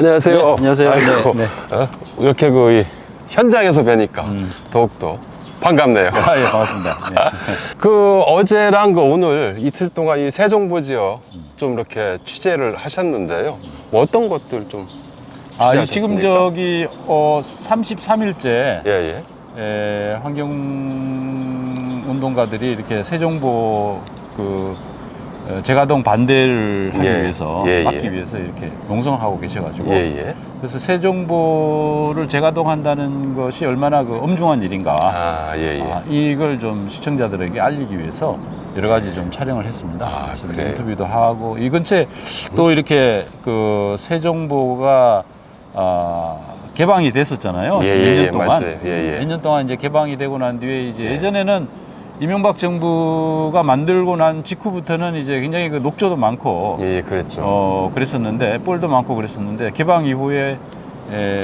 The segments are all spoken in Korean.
안녕하세요. 네, 안녕하세요. 아이고, 네, 이렇게 이 현장에서 뵈니까 더욱더 반갑네요. 아, 예, 반갑습니다. 네. 어제랑 오늘 이틀 동안 이 세종보 지역 좀 이렇게 취재를 하셨는데요. 뭐 어떤 것들 좀 지금 취재하셨습니까? 저기 33일째 예, 환경 운동가들이 이렇게 세종보 재가동 반대를 하기 위해서 막기 위해서 이렇게 농성을 하고 계셔가지고 그래서 세종보를 재가동한다는 것이 얼마나 엄중한 일인가 이걸 좀 시청자들에게 알리기 위해서 여러 가지 좀 촬영을 했습니다. 그래요? 인터뷰도 하고 이 근처에 또 이렇게 세종보가 개방이 됐었잖아요. 몇 년 동안. 맞아요. 몇 년 동안 이제 개방이 되고 난 뒤에 이제 예전에는 이명박 정부가 만들고 난 직후부터는 이제 굉장히 녹조도 많고 그랬죠. 그랬었는데 뻘도 많고 그랬었는데 개방 이후에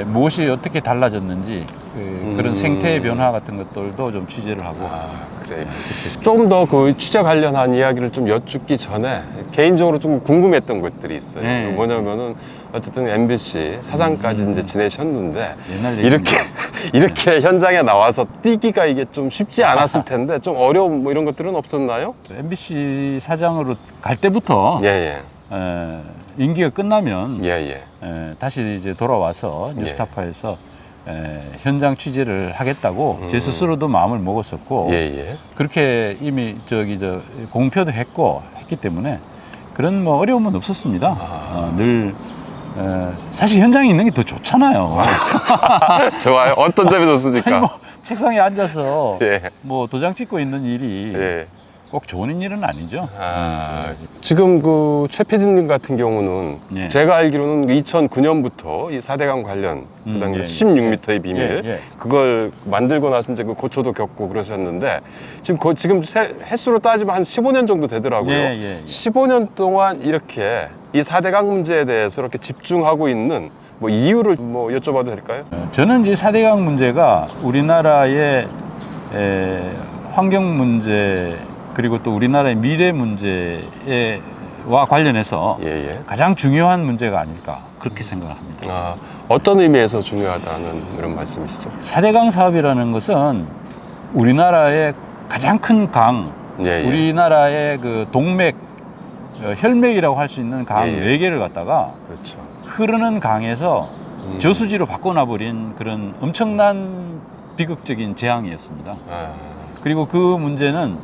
무엇이 어떻게 달라졌는지 그런 생태 변화 같은 것들도 좀 취재를 하고 그래요. 좀 더 취재 관련한 이야기를 좀 여쭙기 전에 개인적으로 좀 궁금했던 것들이 있어요. 뭐냐면은 어쨌든 MBC 사장까지 이제 지내셨는데 이렇게 현장에 나와서 뛰기가 이게 좀 쉽지 않았을 텐데 좀 어려움 뭐 이런 것들은 없었나요? MBC 사장으로 갈 때부터 임기가 끝나면 다시 이제 돌아와서 뉴스타파에서 현장 취재를 하겠다고 제 스스로도 마음을 먹었었고 그렇게 이미 공표도 했기 때문에 그런 뭐 어려움은 없었습니다. 늘 사실 현장에 있는 게 더 좋잖아요. 좋아요. 어떤 점이 좋습니까? 책상에 앉아서 뭐 도장 찍고 있는 일이 꼭 좋은 일은 아니죠. 지금 최 PD님 같은 경우는 제가 알기로는 2009년부터 이 4대강 관련 그 당시 16m의 비밀 그걸 만들고 나서 이제 고초도 겪고 그러셨는데 지금 횟수로 따지면 한 15년 정도 되더라고요. 15년 동안 이렇게 이 4대강 문제에 대해서 이렇게 집중하고 있는 뭐 이유를 뭐 여쭤봐도 될까요? 저는 이 4대강 문제가 우리나라의 환경 문제 그리고 또 우리나라의 미래 문제와 관련해서 가장 중요한 문제가 아닐까 그렇게 생각합니다. 어떤 의미에서 중요하다는 이런 말씀이시죠? 4대강 사업이라는 것은 우리나라의 가장 큰 강, 우리나라의 동맥, 혈맥이라고 할 수 있는 강 4개를 갖다가 흐르는 강에서 저수지로 바꿔놔버린 그런 엄청난 비극적인 재앙이었습니다. 그리고 그 문제는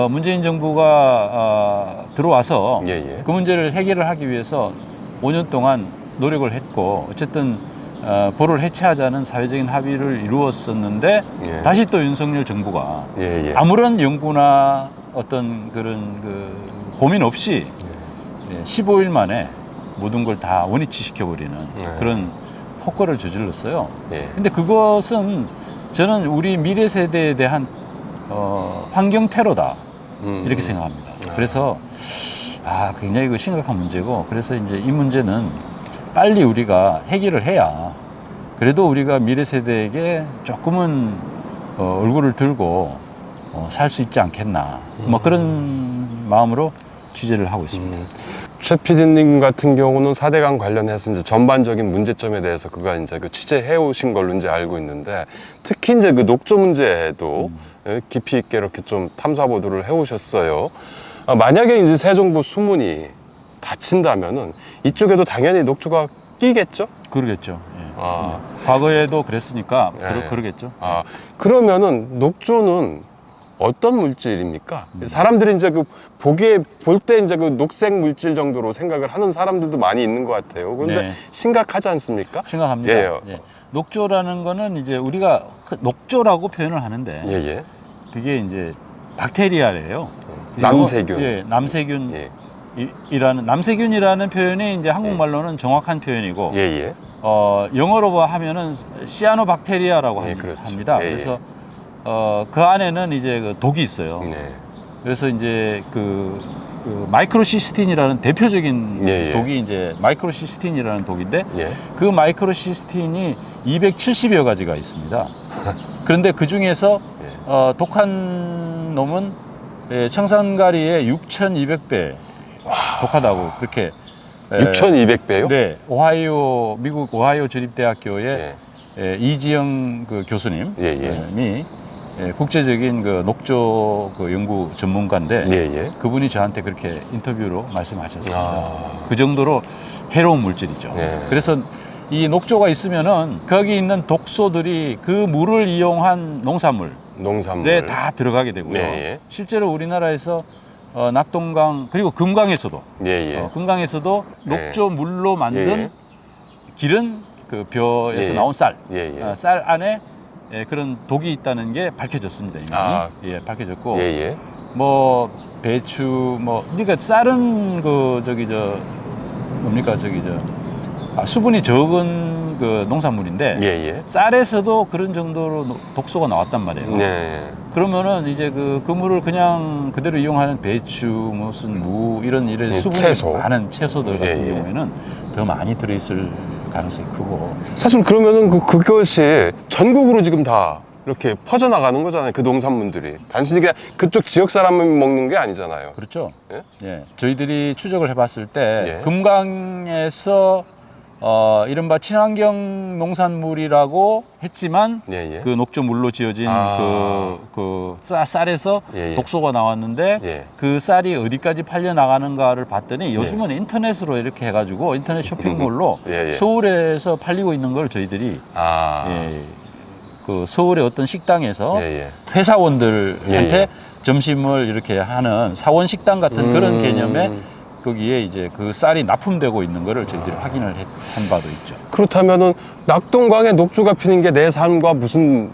문재인 정부가 들어와서 그 문제를 해결을 하기 위해서 5년 동안 노력을 했고 어쨌든 보를 해체하자는 사회적인 합의를 이루었었는데 다시 또 윤석열 정부가 아무런 연구나 어떤 그런 고민 없이 15일 만에 모든 걸 다 원위치 시켜버리는 그런 폭거를 저질렀어요. 근데 그것은 저는 우리 미래 세대에 대한 환경 테러다 이렇게 생각합니다. 그래서 굉장히 심각한 문제고 그래서 이제 이 문제는 빨리 우리가 해결을 해야 그래도 우리가 미래 세대에게 조금은 얼굴을 들고 살 수 있지 않겠나 뭐 그런 마음으로 취재를 하고 있습니다. 최 PD님 같은 경우는 4대강 관련해서 이제 전반적인 문제점에 대해서 그가 이제 취재해 오신 걸로 이제 알고 있는데 특히 이제 녹조 문제에도 깊이 있게 이렇게 좀 탐사 보도를 해 오셨어요. 만약에 이제 세종보 수문이 닫힌다면은 이쪽에도 당연히 녹조가 끼겠죠? 그러겠죠. 과거에도 그랬으니까 그러겠죠. 그러면은 녹조는 어떤 물질입니까? 사람들이 이제 볼 때 이제 녹색 물질 정도로 생각을 하는 사람들도 많이 있는 것 같아요. 그런데 심각하지 않습니까? 심각합니다. 녹조라는 거는 이제 우리가 녹조라고 표현을 하는데 그게 이제 박테리아래요. 남세균. 남세균이라는 표현이 이제 한국말로는 정확한 표현이고 영어로 하면은 시아노박테리아라고 합니다. 그래서 그 안에는 이제 독이 있어요. 그래서 이제 마이크로시스틴이라는 대표적인 독이 이제 마이크로시스틴이라는 독인데 그 마이크로시스틴이 270여 가지가 있습니다. 그런데 그 중에서 독한 놈은 청산가리의 6,200배 독하다고 그렇게 6,200배요? 네, 미국 오하이오 주립대학교의 이지영 그 교수님이 국제적인 그 녹조 그 연구 전문가인데 그분이 저한테 그렇게 인터뷰로 말씀하셨습니다. 그 정도로 해로운 물질이죠. 그래서 이 녹조가 있으면은 거기 있는 독소들이 그 물을 이용한 농산물에 다 들어가게 되고요. 실제로 우리나라에서 낙동강 그리고 금강에서도 금강에서도 녹조 물로 만든 기른 그 벼에서 나온 쌀 안에 그런 독이 있다는 게 밝혀졌습니다. 이미 밝혀졌고 뭐 배추 그러니까 쌀은 그 수분이 적은 그 농산물인데 쌀에서도 그런 정도로 독소가 나왔단 말이에요. 그러면은 이제 그 물을 그냥 그대로 이용하는 배추, 무슨 무 이런 수분이 많은 채소들 같은 경우에는 더 많이 들어있을 가능성이 크고. 사실 그러면은 그것이 전국으로 지금 다 이렇게 퍼져나가는 거잖아요. 그 농산물들이 단순히 그냥 그쪽 지역 사람만 먹는 게 아니잖아요. 그렇죠. 저희들이 추적을 해봤을 때 금강에서 이른바 친환경 농산물이라고 했지만 그 녹조물로 지어진 그 쌀에서 독소가 나왔는데 그 쌀이 어디까지 팔려나가는가를 봤더니 요즘은 인터넷으로 이렇게 해가지고 인터넷 쇼핑몰로 서울에서 팔리고 있는 걸 저희들이 그 서울의 어떤 식당에서 회사원들한테 점심을 이렇게 하는 사원 식당 같은 그런 개념의 거기에 이제 그 쌀이 납품되고 있는 거를 저희들이 확인을 한 바도 있죠. 그렇다면은 낙동강에 녹조가 피는 게 내 삶과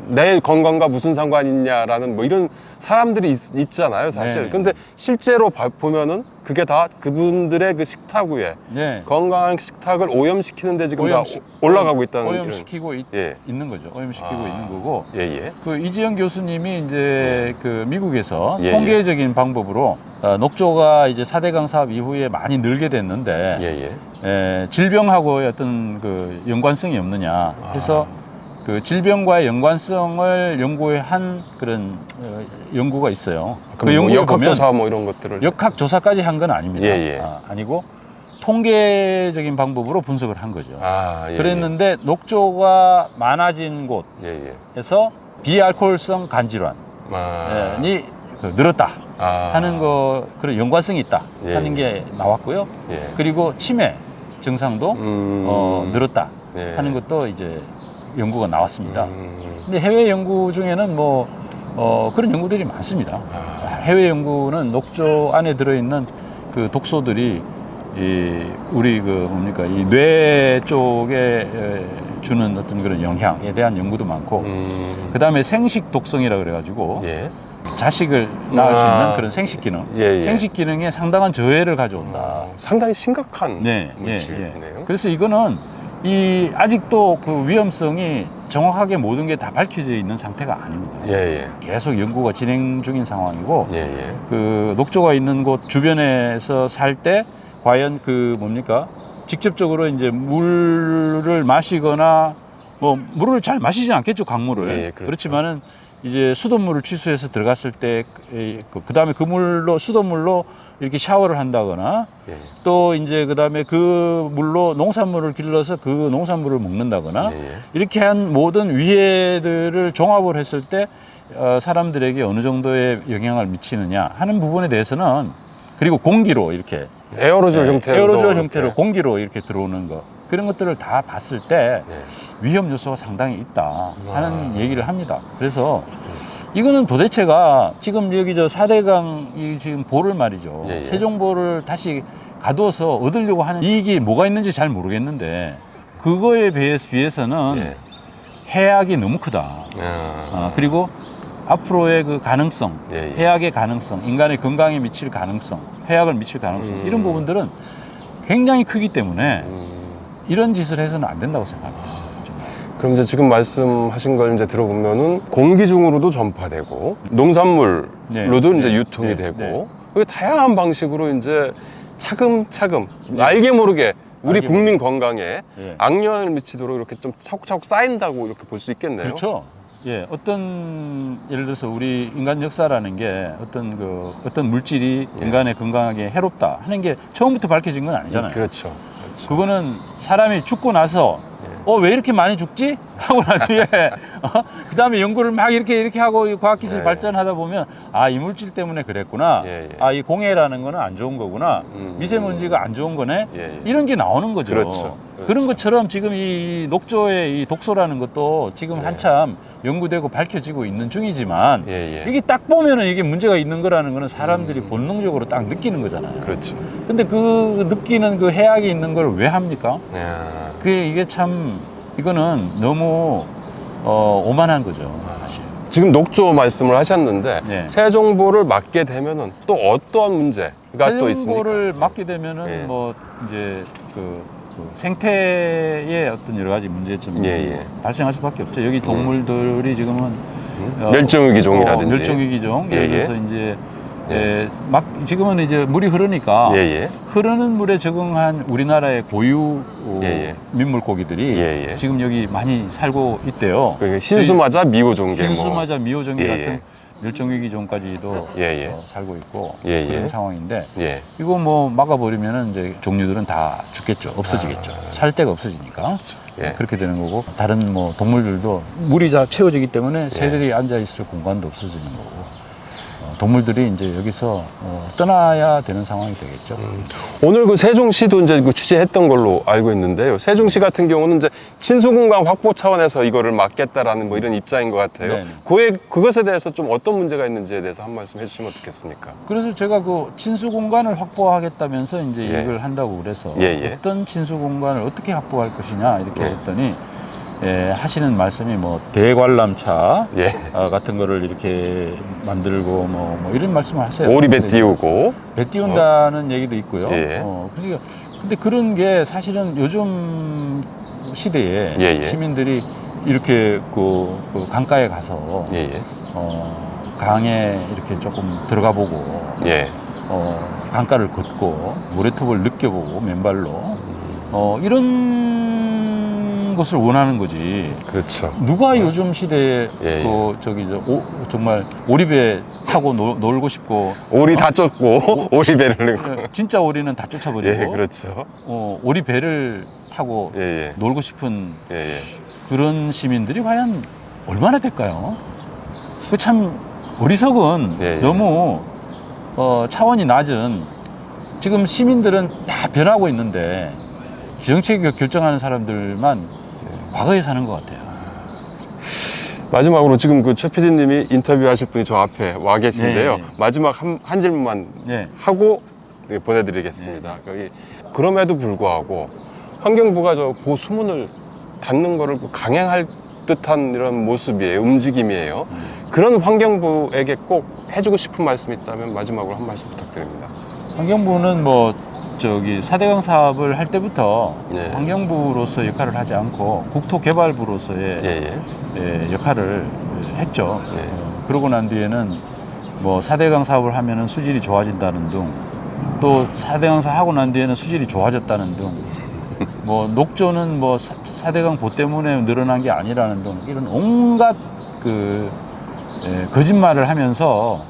내 건강과 무슨 상관이 있냐라는 뭐 이런 사람들이 있잖아요, 사실. 근데 실제로 보면은 그게 다 그분들의 그 식탁 위에 건강한 식탁을 오염시키는데 지금 다 올라가고 있다는 오염시키고 있는 거죠. 오염시키고 있는 거고. 그 이지영 교수님이 이제 그 미국에서 통계적인 방법으로 녹조가 이제 4대강 사업 이후에 많이 늘게 됐는데 질병하고의 어떤 그 연관성이 없느냐 해서 그 질병과의 연관성을 연구한 그런 연구가 있어요. 그 연구에 역학조사 뭐 이런 것들을 역학조사까지 한 건 아닙니다. 아니고 통계적인 방법으로 분석을 한 거죠. 그랬는데 녹조가 많아진 곳에서 비알코올성 간질환이 늘었다 하는 그런 연관성이 있다 하는 게 나왔고요. 그리고 치매 증상도 늘었다 하는 것도 이제 연구가 나왔습니다. 근데 해외 연구 중에는 그런 연구들이 많습니다. 해외 연구는 녹조 안에 들어있는 그 독소들이 우리 이 뇌 쪽에 주는 어떤 그런 영향에 대한 연구도 많고, 그 다음에 생식 독성이라 그래가지고 자식을 낳을 수 있는 그런 생식 기능, 생식 기능에 상당한 저해를 가져온다. 상당히 심각한 물질이네요. 그래서 이거는 아직도 그 위험성이 정확하게 모든 게 다 밝혀져 있는 상태가 아닙니다. 계속 연구가 진행 중인 상황이고, 그 녹조가 있는 곳 주변에서 살 때 과연 직접적으로 이제 물을 마시거나 물을 잘 마시지 않겠죠, 강물을. 그렇죠. 그렇지만은 이제 수돗물을 취수해서 들어갔을 때 그 다음에 그 물로 수돗물로 이렇게 샤워를 한다거나 또 이제 그 다음에 그 물로 농산물을 길러서 그 농산물을 먹는다거나 이렇게 한 모든 위해들을 종합을 했을 때 사람들에게 어느 정도의 영향을 미치느냐 하는 부분에 대해서는, 그리고 공기로 이렇게 에어로졸 형태로 공기로 이렇게 들어오는 거, 그런 것들을 다 봤을 때 위험 요소가 상당히 있다 하는 얘기를 합니다. 그래서 이거는 도대체가 지금 여기 4대강 지금 보를 말이죠. 세종보를 다시 가둬서 얻으려고 하는 이익이 뭐가 있는지 잘 모르겠는데, 그거에 비해서는 해악이 너무 크다. 그리고 앞으로의 그 가능성, 해악의 가능성, 인간의 건강에 미칠 가능성, 해악을 미칠 가능성, 이런 부분들은 굉장히 크기 때문에 이런 짓을 해서는 안 된다고 생각합니다. 그럼 이제 지금 말씀하신 걸 이제 들어보면은 공기 중으로도 전파되고 농산물로도 이제 유통이 되고, 다양한 방식으로 이제 차근차근 알게 모르게 우리 국민 건강에 악영향을 미치도록 이렇게 좀 차곡차곡 쌓인다고 이렇게 볼 수 있겠네요. 그렇죠. 예, 예를 들어서 우리 인간 역사라는 게 어떤 물질이 인간의 건강하게 해롭다 하는 게 처음부터 밝혀진 건 아니잖아요. 그렇죠. 그거는 사람이 죽고 나서 왜 이렇게 많이 죽지? 하고 나중에 그 다음에 연구를 막 이렇게 하고 과학기술이 발전하다 보면 이 물질 때문에 그랬구나. 이 공해라는 거는 안 좋은 거구나. 미세먼지가 안 좋은 거네. 이런 게 나오는 거죠. 그렇죠. 그런 것처럼 지금 이 녹조의 이 독소라는 것도 지금 한참 연구되고 밝혀지고 있는 중이지만 이게 딱 보면은 이게 문제가 있는 거라는 거는 사람들이 본능적으로 딱 느끼는 거잖아요. 그렇죠. 근데 그 느끼는 그 해악이 있는 걸 왜 합니까? 이게 참 이거는 너무 오만한 거죠. 사실. 지금 녹조 말씀을 하셨는데 세정보를 맡게 되면은 또 어떠한 문제가 또 있습니까? 세정보를 맡게 되면은 뭐 이제 그 생태의 어떤 여러 가지 문제점이 발생할 수밖에 없죠. 여기 동물들이 지금은 멸종위기종이라든지 멸종위기종 예를 들어서 이제 지금은 이제 물이 흐르니까 흐르는 물에 적응한 우리나라의 고유 민물고기들이 지금 여기 많이 살고 있대요. 신수마자 미호종계, 신수마자 미호종계 같은 멸종위기종까지도 살고 있고 그런 상황인데 이거 뭐 막아버리면은 이제 종류들은 다 죽겠죠. 없어지겠죠. 살 데가 없어지니까 그렇게 되는 거고 다른 뭐 동물들도 물이 다 채워지기 때문에 새들이 앉아 있을 공간도 없어지는 거고. 동물들이 이제 여기서 떠나야 되는 상황이 되겠죠. 오늘 그 세종시도 이제 그 취재했던 걸로 알고 있는데요. 세종시 같은 경우는 이제 친수 공간 확보 차원에서 이거를 막겠다라는 뭐 이런 입장인 것 같아요. 그것에 대해서 좀 어떤 문제가 있는지에 대해서 한 말씀 해주시면 어떻겠습니까? 그래서 제가 그 친수 공간을 확보하겠다면서 이제 이걸 한다고 그래서 어떤 친수 공간을 어떻게 확보할 것이냐 이렇게 했더니 하시는 말씀이 뭐 대관람차 같은 거를 이렇게 만들고 뭐 이런 말씀을 하세요. 오리배 띄우고 배 띄운다는 얘기도 있고요. 그러니까 근데 그런 게 사실은 요즘 시대에 시민들이 이렇게 그 강가에 가서 강에 이렇게 조금 들어가 보고 강가를 걷고 모래톱을 느껴보고 맨발로 이런 것을 원하는 거지. 그렇죠. 누가 요즘 시대에 정말 오리배 타고 놀고 싶고 오리 다 쫓고 오리배를 넣고 진짜 오리는 다 쫓아버리고 그렇죠. 오리배를 타고 놀고 싶은 그런 시민들이 과연 얼마나 될까요? 그 참 어리석은 너무 차원이 낮은 지금 시민들은 다 변하고 있는데 정책 결정하는 사람들만 과거에 사는 것 같아요. 마지막으로 지금 그 최 PD님이 인터뷰하실 분이 저 앞에 와 계신데요. 마지막 한 질문만 하고 보내드리겠습니다. 그럼에도 불구하고 환경부가 저 보수문을 닫는 거를 강행할 듯한 이런 모습이에요. 움직임이에요. 그런 환경부에게 꼭 해주고 싶은 말씀이 있다면 마지막으로 한 말씀 부탁드립니다. 환경부는 뭐 사대강 사업을 할 때부터 환경부로서 역할을 하지 않고 국토개발부로서의 역할을 했죠. 그러고 난 뒤에는 뭐 사대강 사업을 하면은 수질이 좋아진다는 등, 또 사대강 사업 하고 난 뒤에는 수질이 좋아졌다는 등, 뭐 녹조는 뭐 사대강 보 때문에 늘어난 게 아니라는 등 이런 온갖 거짓말을 하면서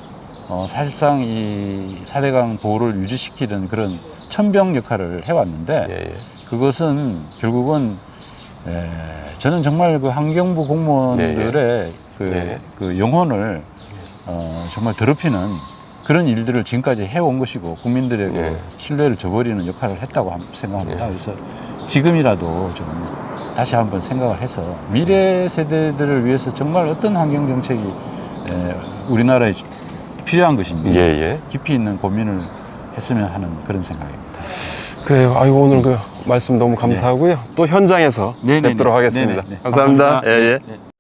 사실상 이 사대강 보호를 유지시키는 그런 천병 역할을 해왔는데 그것은 결국은 저는 정말 그 환경부 공무원들의 그 영혼을 정말 더럽히는 그런 일들을 지금까지 해온 것이고 국민들의 그 신뢰를 저버리는 역할을 했다고 생각합니다. 그래서 지금이라도 좀 다시 한번 생각을 해서 미래 세대들을 위해서 정말 어떤 환경 정책이 우리나라에 필요한 것인지 깊이 있는 고민을 했으면 하는 그런 생각입니다. 그래요. 아이고, 오늘 그 말씀 너무 감사하고요. 또 현장에서 뵙도록 하겠습니다. 감사합니다. 감사합니다.